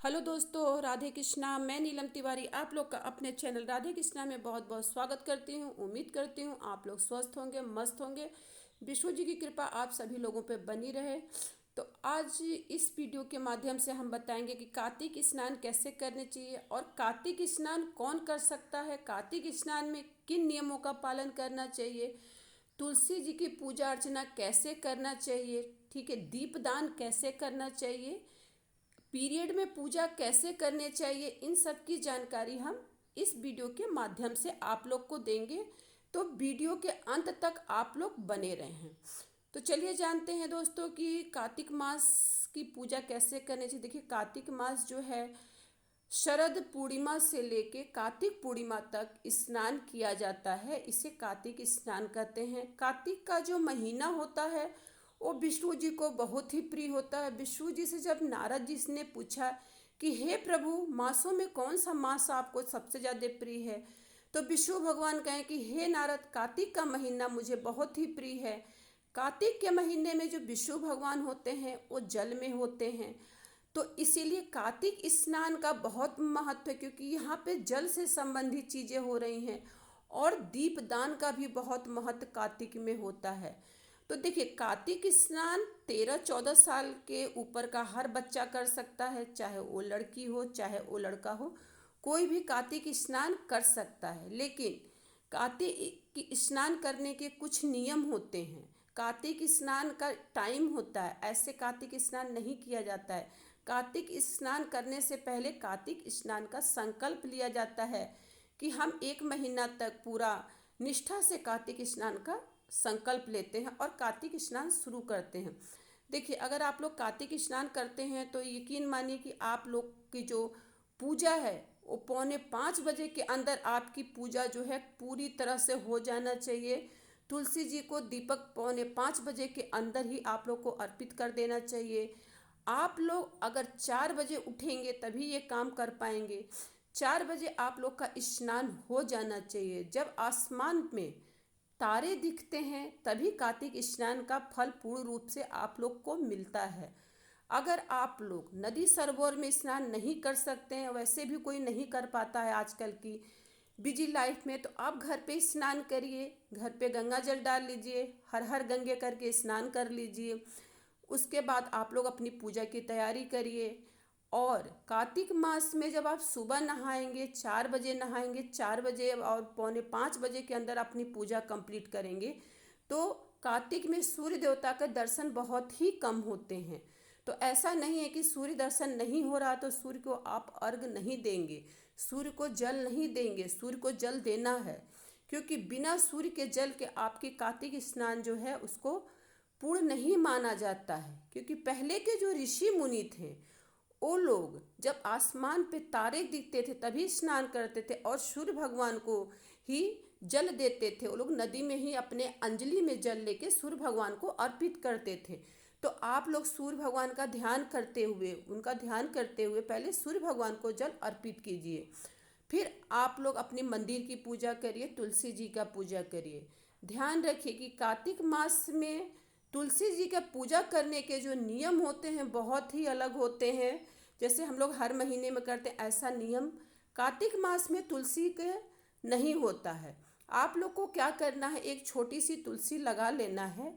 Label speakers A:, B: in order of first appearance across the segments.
A: Hello दोस्तों, राधे कृष्णा। मैं नीलम तिवारी आप लोग का अपने चैनल राधे कृष्णा में बहुत बहुत स्वागत करती हूँ। उम्मीद करती हूँ आप लोग स्वस्थ होंगे, मस्त होंगे। विष्णु जी की कृपा आप सभी लोगों पे बनी रहे। तो आज इस वीडियो के माध्यम से हम बताएंगे कि कार्तिक स्नान कैसे करने चाहिए और कार्तिक स्नान कौन कर सकता है, कार्तिक स्नान में किन नियमों का पालन करना चाहिए, तुलसी जी की पूजा अर्चना कैसे करना चाहिए, ठीक है, दीपदान कैसे करना चाहिए, पीरियड में पूजा कैसे करने चाहिए, इन सब की जानकारी हम इस वीडियो के माध्यम से आप लोग को देंगे। तो वीडियो के अंत तक आप लोग बने रहें। तो चलिए जानते हैं दोस्तों कि कार्तिक मास की पूजा कैसे करनी चाहिए। देखिए, कार्तिक मास जो है शरद पूर्णिमा से लेके कार्तिक पूर्णिमा तक स्नान किया जाता है। इसे कार्तिक स्नान कहते हैं। कार्तिक का जो महीना होता है वो विष्णु जी को बहुत ही प्रिय होता है। विष्णु जी से जब नारद जी ने पूछा कि हे प्रभु, मासों में कौन सा मास आपको सबसे ज़्यादा प्रिय है, तो विष्णु भगवान कहें कि हे नारद, कार्तिक का महीना मुझे बहुत ही प्रिय है। कार्तिक के महीने में जो विष्णु भगवान होते हैं वो जल में होते हैं। तो इसीलिए कार्तिक स्नान का बहुत महत्व है, क्योंकि यहाँ पे जल से संबंधित चीज़ें हो रही हैं। और दीपदान का भी बहुत महत्व कार्तिक में होता है। तो देखिए, कार्तिक स्नान 13-14 साल के ऊपर का हर बच्चा कर सकता है, चाहे वो लड़की हो चाहे वो लड़का हो, कोई भी कार्तिक स्नान कर सकता है। लेकिन कार्तिक स्नान करने के कुछ नियम होते हैं। कार्तिक स्नान का टाइम होता है, ऐसे कार्तिक स्नान नहीं किया जाता है। कार्तिक स्नान करने से पहले कार्तिक स्नान का संकल्प लिया जाता है कि हम 1 महीना तक पूरा निष्ठा से कार्तिक स्नान का संकल्प लेते हैं और कार्तिक स्नान शुरू करते हैं। देखिए, अगर आप लोग कार्तिक स्नान करते हैं तो यकीन मानिए कि आप लोग की जो पूजा है वो 4:45 बजे के अंदर आपकी पूजा जो है पूरी तरह से हो जाना चाहिए। तुलसी जी को दीपक 4:45 बजे के अंदर ही आप लोग को अर्पित कर देना चाहिए। आप लोग अगर 4 बजे उठेंगे तभी ये काम कर पाएंगे। 4 बजे आप लोग का स्नान हो जाना चाहिए। जब आसमान में तारे दिखते हैं तभी कार्तिक स्नान का फल पूर्ण रूप से आप लोग को मिलता है। अगर आप लोग नदी सरोवर में स्नान नहीं कर सकते हैं, वैसे भी कोई नहीं कर पाता है आजकल की बिजी लाइफ में, तो आप घर पे स्नान करिए। घर पे गंगा जल डाल लीजिए, हर हर गंगे करके स्नान कर लीजिए। उसके बाद आप लोग अपनी पूजा की तैयारी करिए। और कार्तिक मास में जब आप सुबह नहाएंगे, 4 बजे नहाएंगे, 4 बजे और 4:45 बजे के अंदर अपनी पूजा कंप्लीट करेंगे, तो कार्तिक में सूर्य देवता का दर्शन बहुत ही कम होते हैं। तो ऐसा नहीं है कि सूर्य दर्शन नहीं हो रहा तो सूर्य को आप अर्घ नहीं देंगे, सूर्य को जल नहीं देंगे। सूर्य को जल देना है, क्योंकि बिना सूर्य के जल के आपकी कार्तिक स्नान जो है उसको पूर्ण नहीं माना जाता है। क्योंकि पहले के जो ऋषि मुनि थे वो लोग जब आसमान पे तारे दिखते थे तभी स्नान करते थे और सूर्य भगवान को ही जल देते थे। वो लोग नदी में ही अपने अंजलि में जल लेके सूर्य भगवान को अर्पित करते थे। तो आप लोग सूर्य भगवान का ध्यान करते हुए, उनका ध्यान करते हुए पहले सूर्य भगवान को जल अर्पित कीजिए। फिर आप लोग अपने मंदिर की पूजा करिए, तुलसी जी का पूजा करिए। ध्यान रखिए कि कार्तिक मास में तुलसी जी का पूजा करने के जो नियम होते हैं बहुत ही अलग होते हैं। जैसे हम लोग हर महीने में करते हैं, ऐसा नियम कार्तिक मास में तुलसी के नहीं होता है। आप लोग को क्या करना है, एक छोटी सी तुलसी लगा लेना है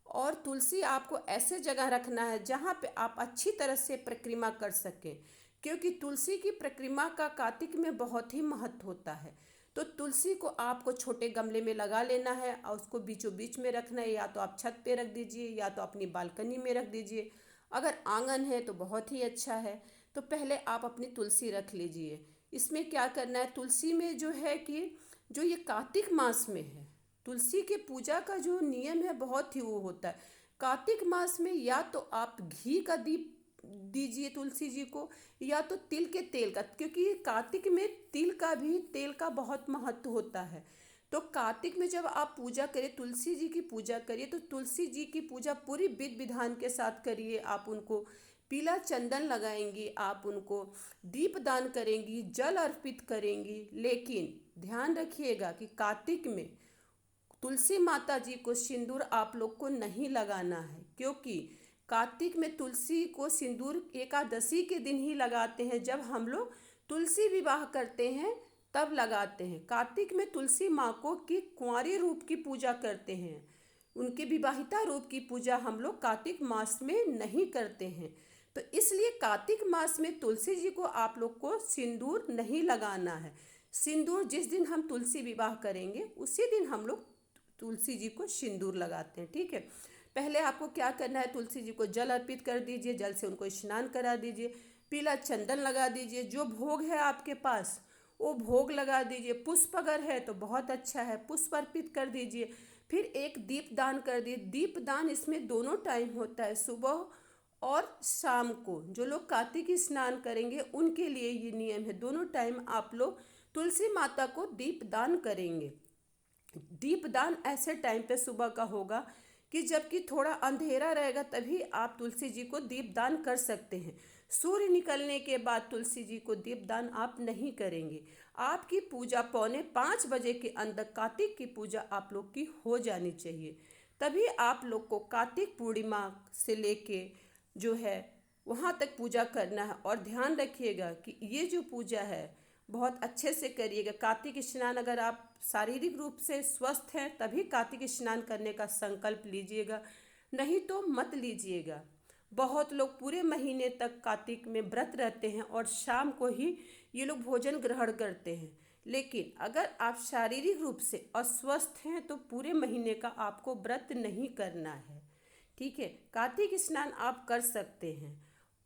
A: और तुलसी आपको ऐसे जगह रखना है जहाँ पे आप अच्छी तरह से परिक्रमा कर सकें, क्योंकि तुलसी की परिक्रमा का कार्तिक में बहुत ही महत्व होता है। तो तुलसी को आपको छोटे गमले में लगा लेना है और उसको बीचों बीच में रखना है। या तो आप छत पे रख दीजिए या तो अपनी बालकनी में रख दीजिए। अगर आंगन है तो बहुत ही अच्छा है। तो पहले आप अपनी तुलसी रख लीजिए। इसमें क्या करना है, तुलसी में जो है कि जो ये कार्तिक मास में है, तुलसी के पूजा का जो नियम है बहुत ही वो होता है। कार्तिक मास में या तो आप घी का दीप दीजिए तुलसी जी को, या तो तिल के तेल का, क्योंकि कार्तिक में तिल का भी, तेल का बहुत महत्व होता है। तो कार्तिक में जब आप पूजा करें, तुलसी जी की पूजा करिए, तो तुलसी जी की पूजा पूरी विधि विधान के साथ करिए। आप उनको पीला चंदन लगाएंगी, आप उनको दीप दान करेंगी, जल अर्पित करेंगी। लेकिन ध्यान रखिएगा कि कार्तिक में तुलसी माता जी को सिंदूर आप लोग को नहीं लगाना है, क्योंकि कार्तिक में तुलसी को सिंदूर एकादशी के दिन ही लगाते हैं। जब हम लोग तुलसी विवाह करते हैं तब लगाते हैं। कार्तिक में तुलसी माँ को की कुंवारी रूप की पूजा करते हैं। उनके विवाहिता रूप की पूजा हम लोग कार्तिक मास में नहीं करते हैं। तो इसलिए कार्तिक मास में तुलसी जी को आप लोग को सिंदूर नहीं लगाना है। सिंदूर जिस दिन हम तुलसी विवाह करेंगे उसी दिन हम लोग तुलसी जी को सिंदूर लगाते हैं। ठीक है, पहले आपको क्या करना है, तुलसी जी को जल अर्पित कर दीजिए, जल से उनको स्नान करा दीजिए, पीला चंदन लगा दीजिए, जो भोग है आपके पास वो भोग लगा दीजिए। पुष्प अगर है तो बहुत अच्छा है, पुष्प अर्पित कर दीजिए। फिर एक दीप दान कर दिए। दीप दान इसमें दोनों टाइम होता है, सुबह और शाम को। जो लोग कार्तिक स्नान करेंगे उनके लिए ये नियम है, दोनों टाइम आप लोग तुलसी माता को दीप दान करेंगे। दीप दान ऐसे टाइम पे सुबह का होगा कि जबकि थोड़ा अंधेरा रहेगा, तभी आप तुलसी जी को दीप दान कर सकते हैं। सूर्य निकलने के बाद तुलसी जी को दीप दान आप नहीं करेंगे। आपकी पूजा 4:45 के अंदर कार्तिक की पूजा आप लोग की हो जानी चाहिए, तभी आप लोग को कार्तिक पूर्णिमा से लेके जो है वहाँ तक पूजा करना है। और ध्यान रखिएगा कि ये जो पूजा है बहुत अच्छे से करिएगा। कार्तिक स्नान अगर आप शारीरिक रूप से स्वस्थ हैं तभी कार्तिक स्नान करने का संकल्प लीजिएगा, नहीं तो मत लीजिएगा। बहुत लोग पूरे महीने तक कार्तिक में व्रत रहते हैं और शाम को ही ये लोग भोजन ग्रहण करते हैं। लेकिन अगर आप शारीरिक रूप से अस्वस्थ हैं तो पूरे महीने का आपको व्रत नहीं करना है। ठीक है, कार्तिक स्नान आप कर सकते हैं।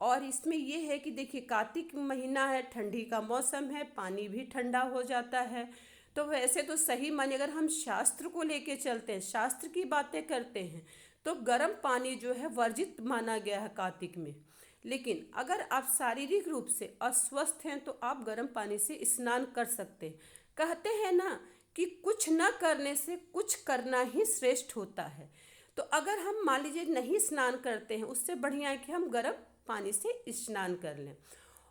A: और इसमें ये है कि देखिए कार्तिक महीना है, ठंडी का मौसम है, पानी भी ठंडा हो जाता है। तो वैसे तो सही माने अगर हम शास्त्र को लेके चलते हैं, शास्त्र की बातें करते हैं, तो गर्म पानी जो है वर्जित माना गया है कार्तिक में। लेकिन अगर आप शारीरिक रूप से अस्वस्थ हैं तो आप गर्म पानी से स्नान कर सकते हैं। कहते हैं ना कि कुछ न करने से कुछ करना ही श्रेष्ठ होता है। तो अगर हम मान लीजिए नहीं स्नान करते हैं, उससे बढ़िया है कि हम गर्म पानी से स्नान कर लें।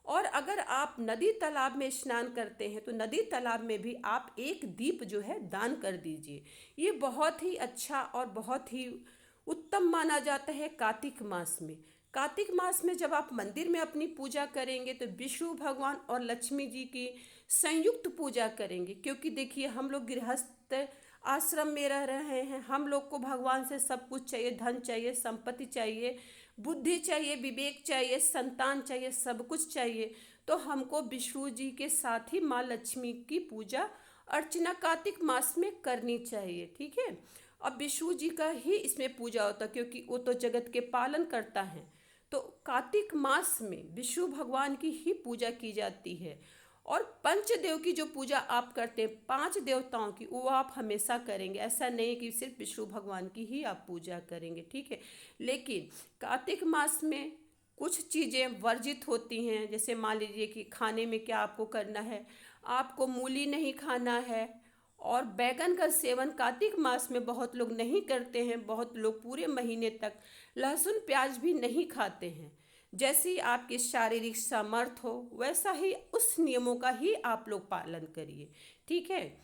A: और अगर आप नदी तालाब में स्नान करते हैं तो नदी तालाब में भी आप एक दीप जो है दान कर दीजिए। ये बहुत ही अच्छा और बहुत ही उत्तम माना जाता है कार्तिक मास में। कार्तिक मास में जब आप मंदिर में अपनी पूजा करेंगे तो विष्णु भगवान और लक्ष्मी जी की संयुक्त पूजा करेंगे, क्योंकि देखिए हम लोग गृहस्थ आश्रम में रह रहे हैं। हम लोग को भगवान से सब कुछ चाहिए, धन चाहिए, संपत्ति चाहिए, बुद्धि चाहिए, विवेक चाहिए, संतान चाहिए, सब कुछ चाहिए। तो हमको विष्णु जी के साथ ही माँ लक्ष्मी की पूजा अर्चना कार्तिक मास में करनी चाहिए। ठीक है, अब विष्णु जी का ही इसमें पूजा होता है क्योंकि वो तो जगत के पालन करता है। तो कार्तिक मास में विष्णु भगवान की ही पूजा की जाती है। और पंचदेव की जो पूजा आप करते हैं, 5 देवताओं की, वो आप हमेशा करेंगे। ऐसा नहीं कि सिर्फ विष्णु भगवान की ही आप पूजा करेंगे। ठीक है, लेकिन कार्तिक मास में कुछ चीज़ें वर्जित होती हैं। जैसे मान लीजिए कि खाने में क्या आपको करना है, आपको मूली नहीं खाना है। और बैगन का सेवन कार्तिक मास में बहुत लोग नहीं करते हैं। बहुत लोग पूरे महीने तक लहसुन प्याज भी नहीं खाते हैं। जैसी आपकी शारीरिक सामर्थ्य हो वैसा ही उस नियमों का ही आप लोग पालन करिए। ठीक है,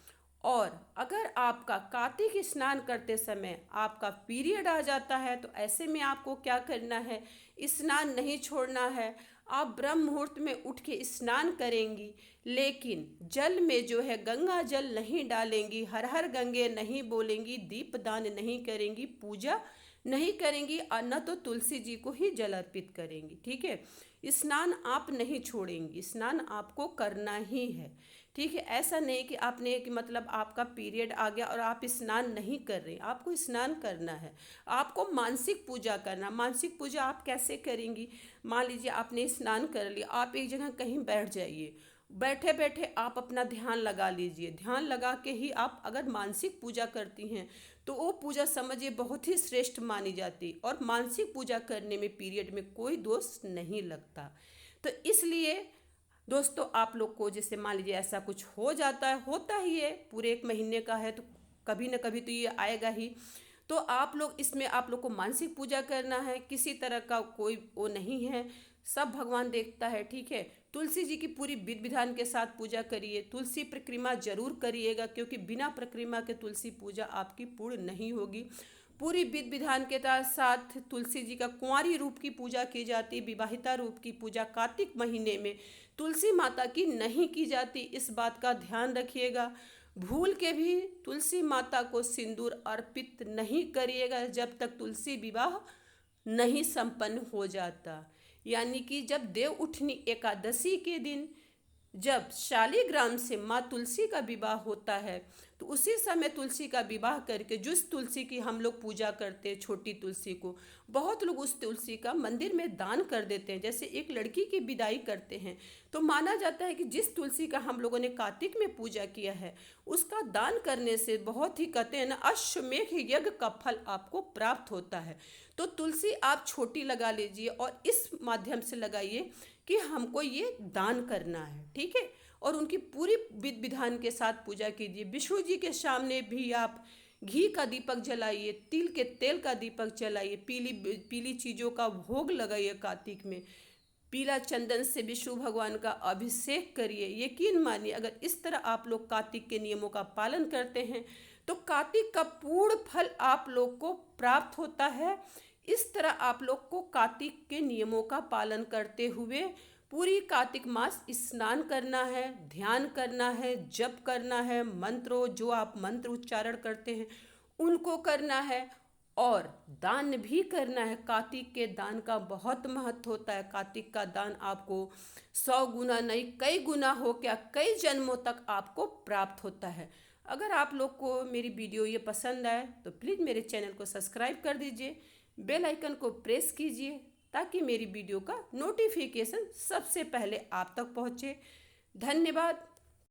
A: और अगर आपका कार्तिक स्नान करते समय आपका पीरियड आ जाता है तो ऐसे में आपको क्या करना है, स्नान नहीं छोड़ना है। आप ब्रह्म मुहूर्त में उठ के स्नान करेंगी, लेकिन जल में जो है गंगा जल नहीं डालेंगी, हर हर गंगे नहीं बोलेंगी, दीपदान नहीं करेंगी, पूजा नहीं करेंगी और न तो तुलसी जी को ही जल अर्पित करेंगी। ठीक है, स्नान आप नहीं छोड़ेंगी, स्नान आपको करना ही है। ठीक है, ऐसा नहीं कि आपने कि मतलब आपका पीरियड आ गया और आप स्नान नहीं कर रहे, आपको स्नान करना है। आपको मानसिक पूजा करना। मानसिक पूजा आप कैसे करेंगी, मान लीजिए आपने स्नान कर लिया, आप एक जगह कहीं बैठ जाइए, बैठे बैठे आप अपना ध्यान लगा लीजिए। ध्यान लगा के ही आप अगर मानसिक पूजा करती हैं तो वो पूजा समझिए बहुत ही श्रेष्ठ मानी जाती। और मानसिक पूजा करने में पीरियड में कोई दोष नहीं लगता। तो इसलिए दोस्तों आप लोग को जैसे मान लीजिए ऐसा कुछ हो जाता है, होता ही है, पूरे 1 महीने का है तो कभी ना कभी तो ये आएगा ही। तो आप लोग इसमें आप लोग को मानसिक पूजा करना है, किसी तरह का कोई वो नहीं है, सब भगवान देखता है। ठीक है, तुलसी जी की पूरी विधि विधान के साथ पूजा करिए। तुलसी परिक्रमा जरूर करिएगा, क्योंकि बिना परिक्रमा के तुलसी पूजा आपकी पूर्ण नहीं होगी। पूरी विधि विधान के साथ तुलसी जी का कुंवारी रूप की पूजा की जाती, विवाहिता रूप की पूजा कार्तिक महीने में तुलसी माता की नहीं की जाती। इस बात का ध्यान रखिएगा। भूल के भी तुलसी माता को सिंदूर अर्पित नहीं करिएगा जब तक तुलसी विवाह नहीं संपन्न हो जाता। यानी कि जब देव उठनी एकादशी के दिन जब शालिग्राम से माँ तुलसी का विवाह होता है तो उसी समय तुलसी का विवाह करके जिस तुलसी की हम लोग पूजा करते हैं, छोटी तुलसी को, बहुत लोग उस तुलसी का मंदिर में दान कर देते हैं। जैसे एक लड़की की विदाई करते हैं तो माना जाता है कि जिस तुलसी का हम लोगों ने कार्तिक में पूजा किया है उसका दान करने से बहुत ही कहते हैं ना, अश्वमेध यज्ञ का फल आपको प्राप्त होता है। तो तुलसी आप छोटी लगा लीजिए और इस माध्यम से लगाइए कि हमको ये दान करना है, ठीक है। और उनकी पूरी विधि विधान के साथ पूजा कीजिए। विष्णु जी के सामने भी आप घी का दीपक जलाइए, तिल के तेल का दीपक जलाइए, पीली पीली चीज़ों का भोग लगाइए। कार्तिक में पीला चंदन से विष्णु भगवान का अभिषेक करिए। यकीन मानिए अगर इस तरह आप लोग कार्तिक के नियमों का पालन करते हैं तो कार्तिक का पूर्ण फल आप लोग को प्राप्त होता है। इस तरह आप लोग को कार्तिक के नियमों का पालन करते हुए पूरी कार्तिक मास स्नान करना है, ध्यान करना है, जप करना है, मंत्रों जो आप मंत्र उच्चारण करते हैं उनको करना है और दान भी करना है। कार्तिक के दान का बहुत महत्व होता है। कार्तिक का दान आपको 100 गुना नहीं कई गुना हो क्या कई जन्मों तक आपको प्राप्त होता है। अगर आप लोग को मेरी वीडियो ये पसंद आए तो प्लीज़ मेरे चैनल को सब्सक्राइब कर दीजिए, बेल आइकन को प्रेस कीजिए ताकि मेरी वीडियो का नोटिफिकेशन सबसे पहले आप तक पहुँचे। धन्यवाद।